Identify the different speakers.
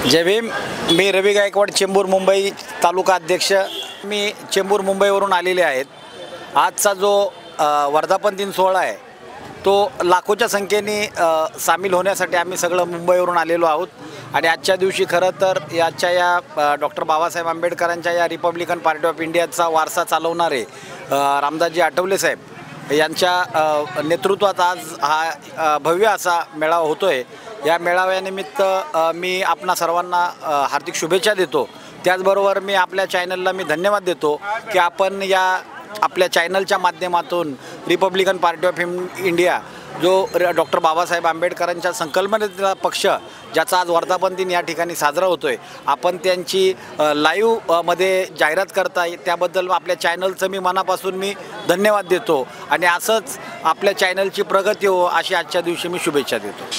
Speaker 1: जय भीम। मी रवी गायकवाड, चेंबूर मुंबई तालुका अध्यक्ष। मी चेंबूर मुंबईवरून आलेले आहेत। आजचा जो वर्धापन दिन सोहळा आहे तो लाखोच्या संख्येने सामील होण्यासाठी आम्ही सगळं मुंबईवरून आलेलो आहोत। आणि आजच्या दिवशी खरं तर याच्या या डॉक्टर बाबासाहेब आंबेडकरांच्या या रिपब्लिकन पार्टी ऑफ इंडियाचा वारसा चालवणारे रामदासजी आठवले साहेब यांच्या नेतृत्वात आज हा भव्य असा मेळावा होतोय। या मेळाव्यानिमित्त मी आपणा सर्वांना हार्दिक शुभेच्छा देतो। त्याचबरोबर मी आपल्या चॅनलला धन्यवाद देतो की आपण या आपल्या चॅनलच्या माध्यमातून रिपब्लिकन पार्टी ऑफ इंडिया जो डॉक्टर बाबासाहेब आंबेडकरांच्या संकल्पनेचा पक्ष ज्याचा आज वर्धापन दिन या ठिकाणी साजरा होतोय, आपण त्यांची लाईव्ह मध्ये जाहिरात करताय त्याबद्दल आपल्या चॅनलचं मी मनापासून धन्यवाद देतो। आणि असंच आपल्या चॅनलची प्रगती हो अशी आजच्या दिवशी मी शुभेच्छा देतो।